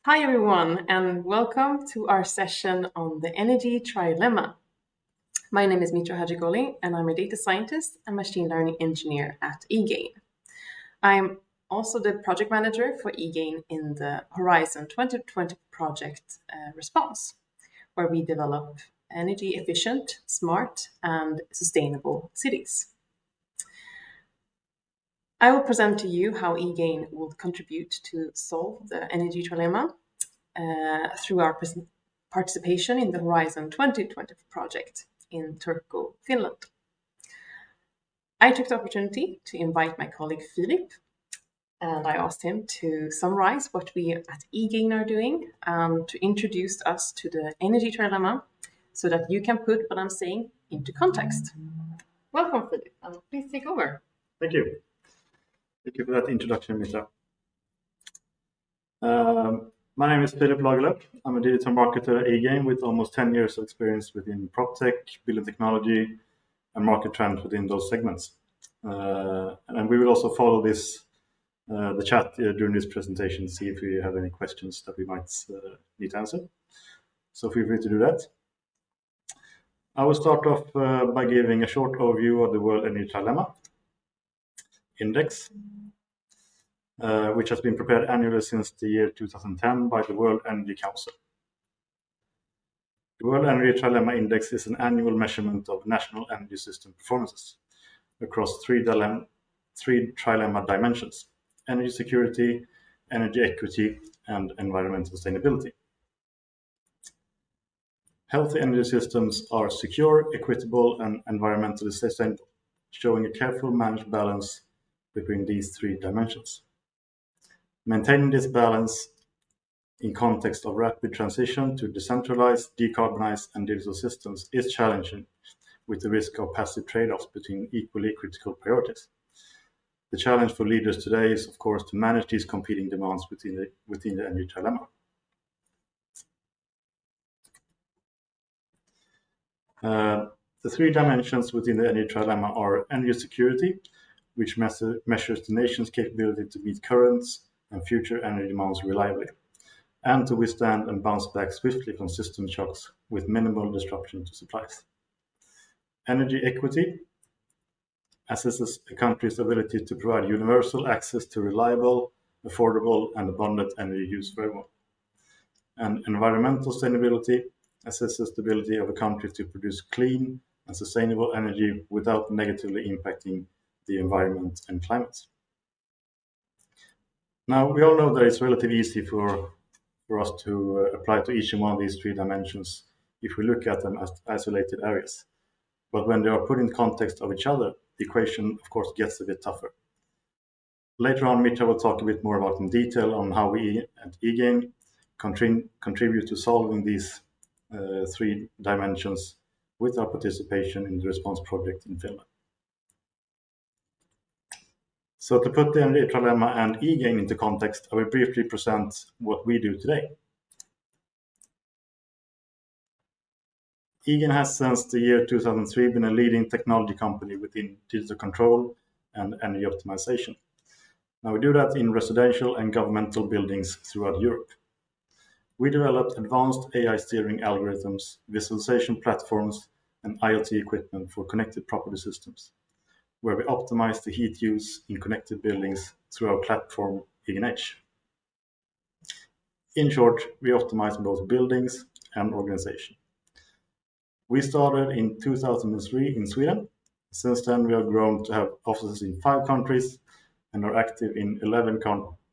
Hi everyone, and welcome to our session on the Energy Trilemma. My name is Mitra Hajigholi, and I'm a data scientist and machine learning engineer at Egain. I'm also the project manager for Egain in the Horizon 2020 project response, where we develop energy efficient, smart, and sustainable cities. I will present to you how Egain will contribute to solve the energy trilemma through our participation in the Horizon 2020 project in Turku, Finland. I took the opportunity to invite my colleague Filip, and I asked him to summarize what we at Egain are doing and to introduce us to the energy trilemma so that you can put what I'm saying into context. Welcome, Filip, and please take over. Thank you. Thank you for that introduction, Mitra. My name is Filip Lagerlöf. I'm a digital marketer at Egain with almost 10 years of experience within PropTech, building technology, and market trends within those segments. And we will also follow the chat during this presentation, see if we have any questions that we might need to answer. So feel free to do that. I will start off by giving a short overview of the World Energy Trilemma Index, which has been prepared annually since the year 2010 by the World Energy Council. The World Energy Trilemma Index is an annual measurement of national energy system performances across three trilemma dimensions: energy security, energy equity, and environmental sustainability. Healthy energy systems are secure, equitable, and environmentally sustainable, showing a carefully managed balance between these three dimensions. Maintaining this balance in context of rapid transition to decentralized, decarbonized, and digital systems is challenging, with the risk of passive trade-offs between equally critical priorities. The challenge for leaders today is, of course, to manage these competing demands within the energy trilemma. The three dimensions within the energy trilemma are energy security, which measures the nation's capability to meet current and future energy demands reliably, and to withstand and bounce back swiftly from system shocks with minimal disruption to supplies. Energy equity assesses a country's ability to provide universal access to reliable, affordable, and abundant energy use for everyone. And environmental sustainability assesses the ability of a country to produce clean and sustainable energy without negatively impacting the environment and climate. Now, we all know that it's relatively easy for us to apply to each one of these three dimensions if we look at them as isolated areas. But when they are put in context of each other, the equation, of course, gets a bit tougher. Later on, Mitra will talk a bit more about in detail on how we at Egain contribute to solving these three dimensions with our participation in the response project in Finland. So to put the Energy Trilemma and Egain into context, I will briefly present what we do today. Egain has since the year 2003 been a leading technology company within digital control and energy optimization. Now we do that in residential and governmental buildings throughout Europe. We developed advanced AI steering algorithms, visualization platforms, and IoT equipment for connected property systems, where we optimize the heat use in connected buildings through our platform Egain. In short, we optimize both buildings and organization. We started in 2003 in Sweden. Since then, we have grown to have offices in 5 countries and are active in 11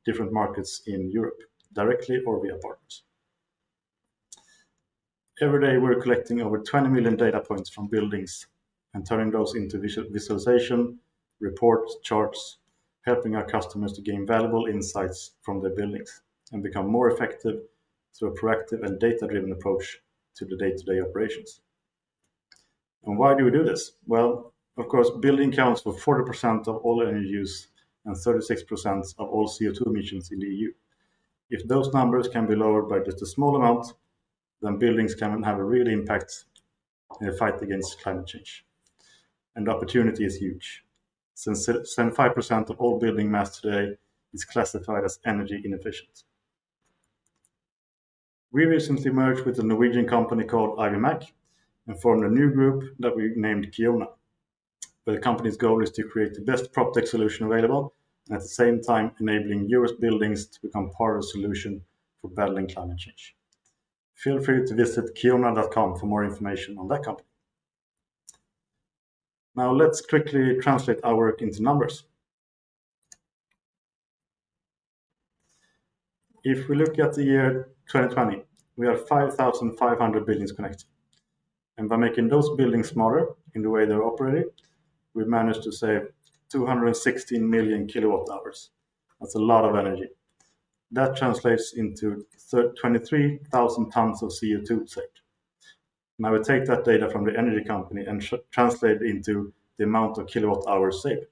different markets in Europe, directly or via partners. Every day, we're collecting over 20 million data points from buildings and turning those into visualization, reports, charts, helping our customers to gain valuable insights from their buildings and become more effective through a proactive and data-driven approach to the day-to-day operations. And why do we do this? Well, of course, building counts for 40% of all energy use and 36% of all CO2 emissions in the EU. If those numbers can be lowered by just a small amount, then buildings can have a real impact in the fight against climate change. And the opportunity is huge, since 75% of all building mass today is classified as energy inefficient. We recently merged with a Norwegian company called IVMac and formed a new group that we named Kiona, where the company's goal is to create the best PropTech solution available and at the same time enabling US buildings to become part of the solution for battling climate change. Feel free to visit kiona.com for more information on that company. Now let's quickly translate our work into numbers. If we look at the year 2020, we have 5,500 buildings connected. And by making those buildings smarter in the way they're operated, we managed to save 216 million kilowatt hours. That's a lot of energy. That translates into 23,000 tons of CO2 saved. Now we take that data from the energy company and translate it into the amount of kilowatt hours saved.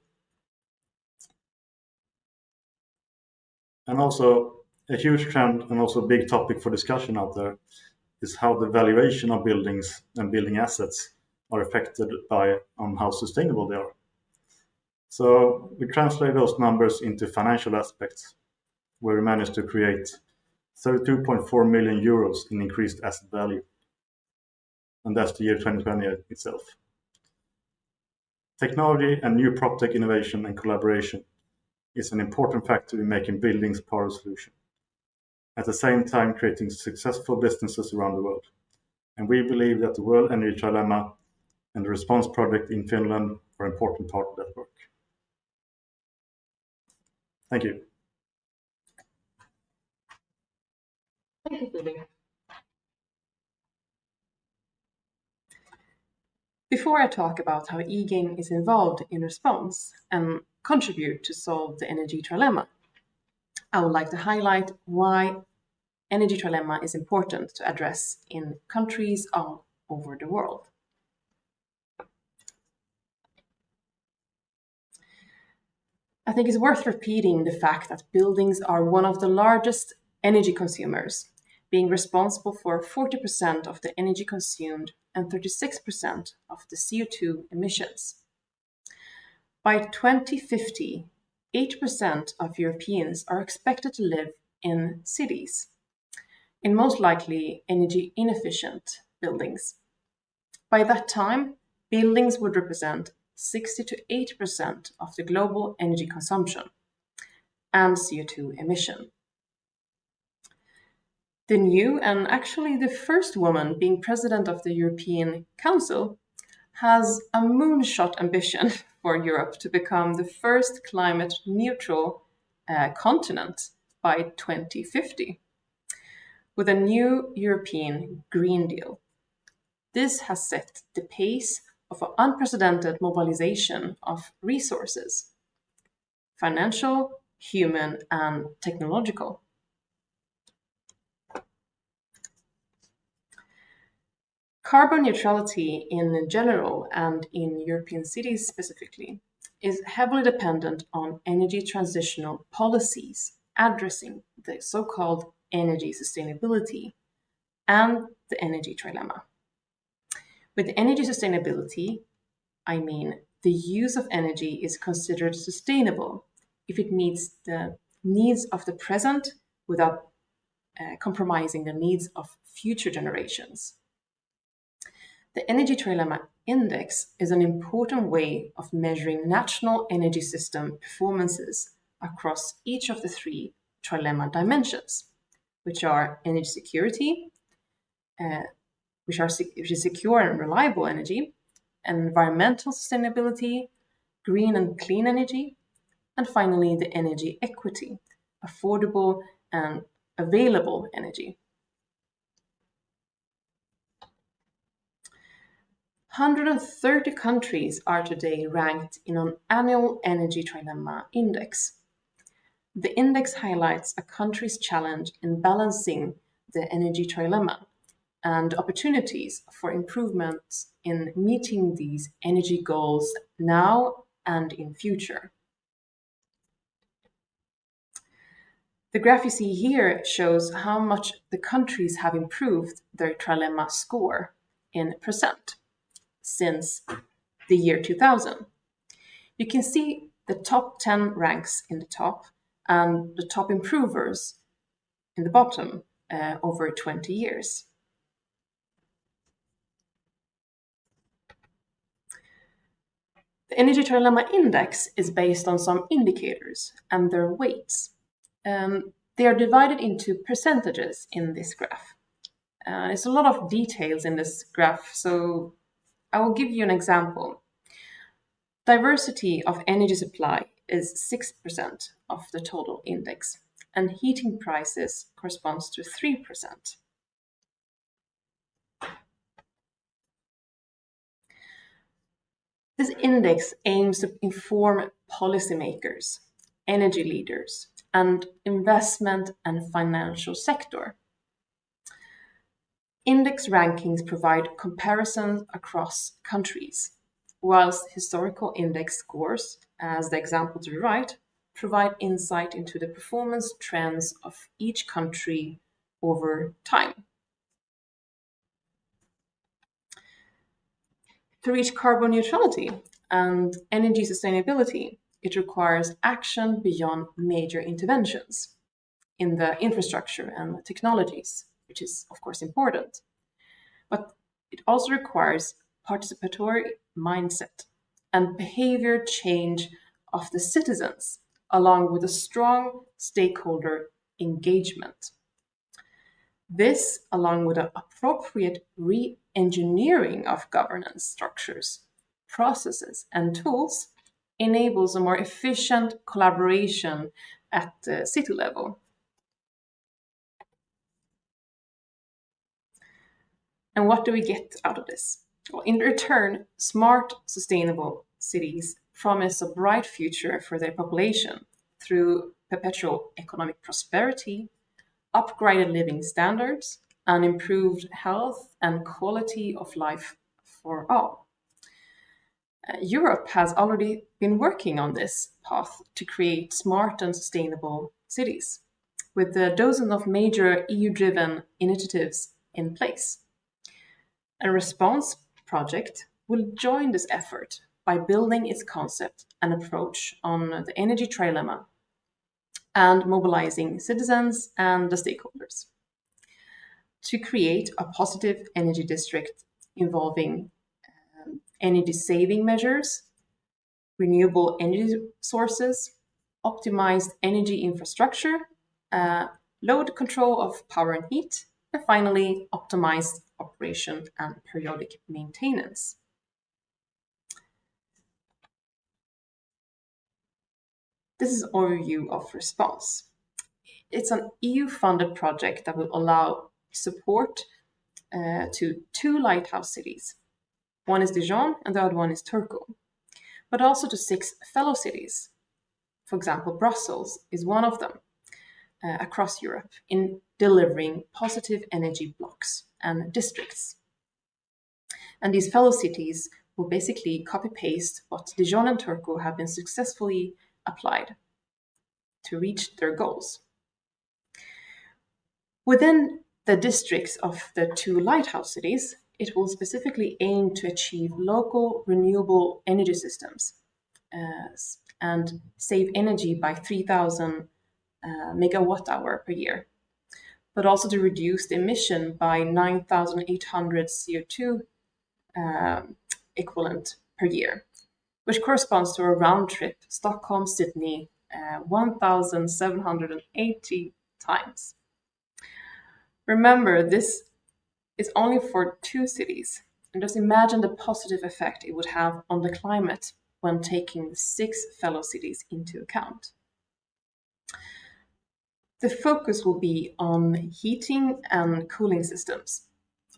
And also a huge trend and also a big topic for discussion out there is how the valuation of buildings and building assets are affected on how sustainable they are. So we translate those numbers into financial aspects, where we managed to create 32.4 million euros in increased asset value. And that's the year 2020 itself. Technology and new PropTech innovation and collaboration is an important factor in making buildings part of the solution. At the same time, creating successful businesses around the world. And we believe that the World Energy Trilemma and the Response Project in Finland are an important part of that work. Thank you. Thank you, Filip. Before I talk about how Egain is involved in response and contribute to solve the Energy Trilemma, I would like to highlight why Energy Trilemma is important to address in countries all over the world. I think it's worth repeating the fact that buildings are one of the largest energy consumers, being responsible for 40% of the energy consumed and 36% of the CO2 emissions. By 2050, 8% of Europeans are expected to live in cities, in most likely energy inefficient buildings. By that time, buildings would represent 60 to 80% of the global energy consumption and CO2 emission. The new and actually the first woman being president of the European Council has a moonshot ambition for Europe to become the first climate neutral continent by 2050 with a new European Green Deal. This has set the pace of an unprecedented mobilization of resources, financial, human, and technological. Carbon neutrality in general and in European cities specifically is heavily dependent on energy transitional policies addressing the so-called energy sustainability and the energy trilemma. With energy sustainability, I mean the use of energy is considered sustainable if it meets the needs of the present without compromising the needs of future generations. The Energy Trilemma Index is an important way of measuring national energy system performances across each of the three trilemma dimensions, which are energy security, which is secure and reliable energy, environmental sustainability, green and clean energy, and finally the energy equity, affordable and available energy. 130 countries are today ranked in an annual Energy Trilemma Index. The index highlights a country's challenge in balancing the energy trilemma and opportunities for improvements in meeting these energy goals now and in future. The graph you see here shows how much the countries have improved their trilemma score in percent since the year 2000. You can see the top 10 ranks in the top and the top improvers in the bottom over 20 years. The Energy Trilemma Index is based on some indicators and their weights. They are divided into percentages in this graph. There's a lot of details in this graph, so I will give you an example. Diversity of energy supply is 6% of the total index, and heating prices corresponds to 3%. This index aims to inform policymakers, energy leaders, and investment and financial sector. Index rankings provide comparisons across countries, whilst historical index scores, as the example to the right, provide insight into the performance trends of each country over time. To reach carbon neutrality and energy sustainability, it requires action beyond major interventions in the infrastructure and technologies, which is, of course, important. But it also requires participatory mindset and behavior change of the citizens, along with a strong stakeholder engagement. This, along with an appropriate re-engineering of governance structures, processes, and tools, enables a more efficient collaboration at the city level. And what do we get out of this? Well, in return, smart, sustainable cities promise a bright future for their population through perpetual economic prosperity, upgraded living standards, and improved health and quality of life for all. Europe has already been working on this path to create smart and sustainable cities, with dozens of major EU-driven initiatives in place. A response project will join this effort by building its concept and approach on the energy trilemma and mobilizing citizens and the stakeholders to create a positive energy district involving energy saving measures, renewable energy sources, optimized energy infrastructure, load control of power and heat, and finally, optimized operation and periodic maintenance. This is an overview of response. It's an EU-funded project that will allow support to 2 lighthouse cities. One is Dijon and the other one is Turku, but also to 6 fellow cities. For example, Brussels is one of them across Europe in delivering positive energy blocks and districts. And these fellow cities will basically copy-paste what Dijon and Turku have been successfully applied to reach their goals. Within the districts of the 2 lighthouse cities, it will specifically aim to achieve local renewable energy systems and save energy by 3,000 megawatt hour per year, but also to reduce the emission by 9,800 CO2 equivalent per year, which corresponds to a round trip Stockholm-Sydney 1,780 times. Remember, this is only for 2 cities, and just imagine the positive effect it would have on the climate when taking the 6 fellow cities into account. The focus will be on heating and cooling systems,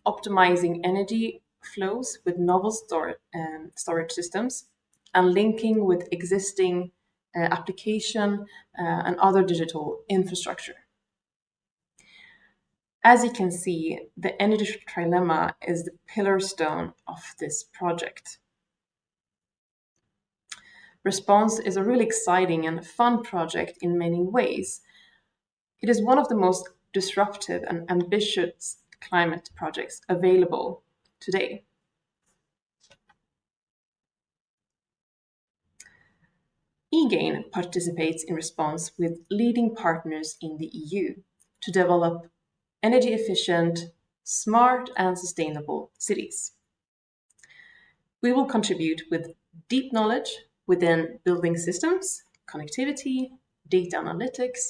optimizing energy flows with novel storage systems, and linking with existing application and other digital infrastructure. As you can see, the Energy Trilemma is the pillar stone of this project. Response is a really exciting and fun project in many ways. It is one of the most disruptive and ambitious climate projects available today. Egain participates in Response with leading partners in the EU to develop energy efficient, smart and sustainable cities. We will contribute with deep knowledge within building systems, connectivity, data analytics,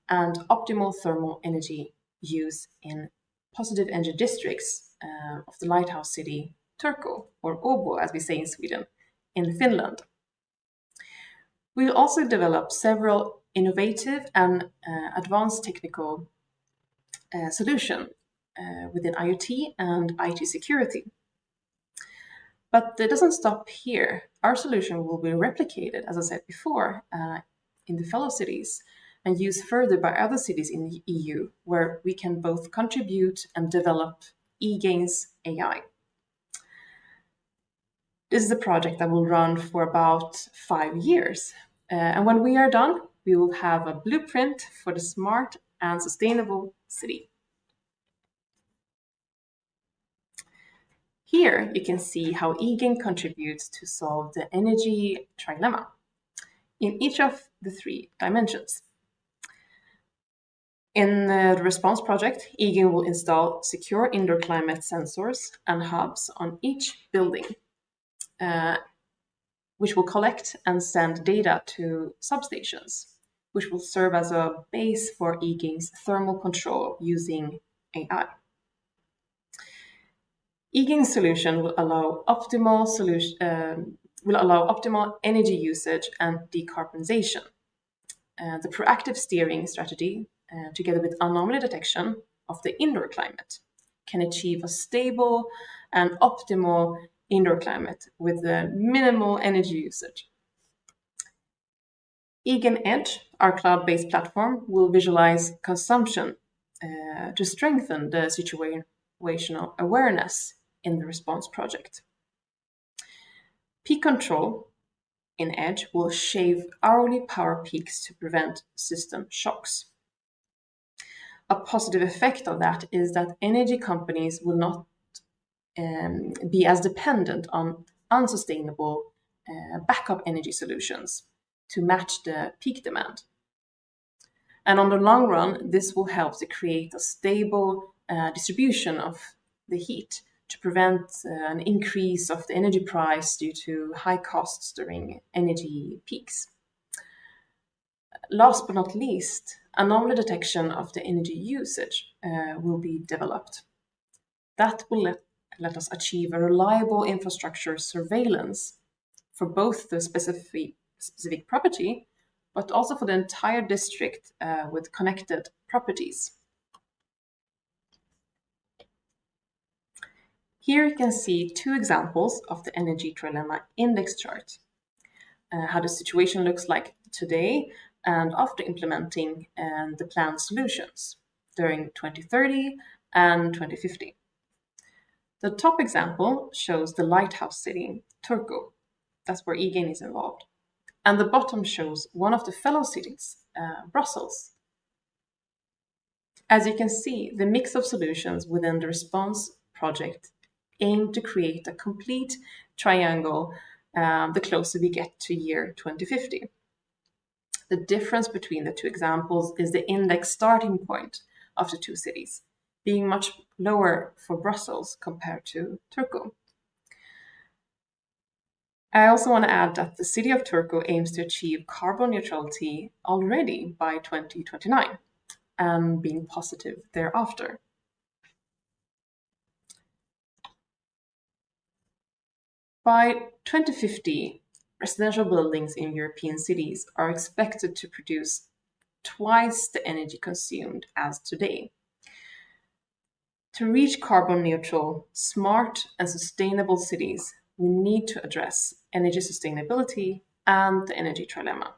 and optimal thermal energy use in positive energy districts of the lighthouse city Turku, or Åbo as we say in Sweden, in Finland. We will also develop several innovative and advanced technical solutions within IoT and IT security. But it doesn't stop here. Our solution will be replicated, as I said before, in the fellow cities and used further by other cities in the EU, where we can both contribute and develop Egain's AI. This is a project that will run for about 5 years. And when we are done, we will have a blueprint for the smart and sustainable city. Here you can see how Egain contributes to solve the energy trilemma in each of the 3 dimensions. In the response project, Egain will install secure indoor climate sensors and hubs on each building, which will collect and send data to substations, which will serve as a base for Egain's thermal control using AI. Egain's solution will allow optimal energy usage and decarbonization. The proactive steering strategy, together with anomaly detection of the indoor climate, can achieve a stable and optimal indoor climate with minimal energy usage. Egain Edge, our cloud-based platform, will visualize consumption to strengthen the situational awareness in the response project. Peak control in Edge will shave hourly power peaks to prevent system shocks. A positive effect of that is that energy companies will not be as dependent on unsustainable backup energy solutions to match the peak demand. And on the long run, this will help to create a stable distribution of the heat to prevent an increase of the energy price due to high costs during energy peaks. Last but not least, anomaly detection of the energy usage will be developed. That will let us achieve a reliable infrastructure surveillance for both the specific property, but also for the entire district with connected properties. Here you can see 2 examples of the Energy Trilemma index chart, how the situation looks like today and after implementing the planned solutions during 2030 and 2050. The top example shows the lighthouse city, Turku. That's where Egain is involved. And the bottom shows one of the fellow cities, Brussels. As you can see, the mix of solutions within the response project aim to create a complete triangle the closer we get to year 2050. The difference between the 2 examples is the index starting point of the 2 cities, being much lower for Brussels compared to Turku. I also want to add that the city of Turku aims to achieve carbon neutrality already by 2029 and being positive thereafter. By 2050, residential buildings in European cities are expected to produce twice the energy consumed as today. To reach carbon neutral, smart and sustainable cities, we need to address energy sustainability and the energy trilemma.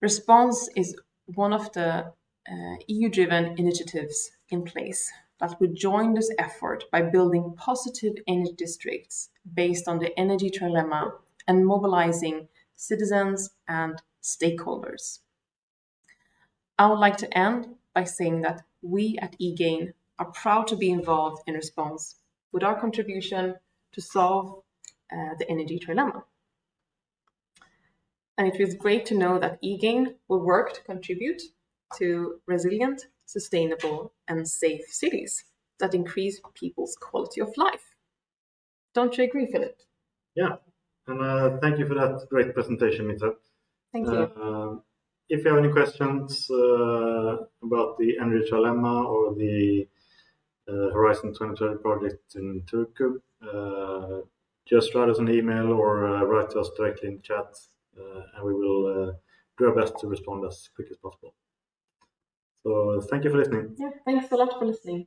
Response is one of the EU-driven initiatives in place that would join this effort by building positive energy districts based on the energy trilemma and mobilizing citizens and stakeholders. I would like to end by saying that we at Egain are proud to be involved in response with our contribution to solve the energy trilemma. And it was great to know that Egain will work to contribute to resilient sustainable, and safe cities that increase people's quality of life. Don't you agree, Filip? Yeah, and thank you for that great presentation, Mitra. Thank you. If you have any questions about the Energy Trilemma or the Horizon 2020 project in Turku, just write us an email or write to us directly in the chat, and we will do our best to respond as quick as possible. So thank you for listening. Yeah, thanks a lot for listening.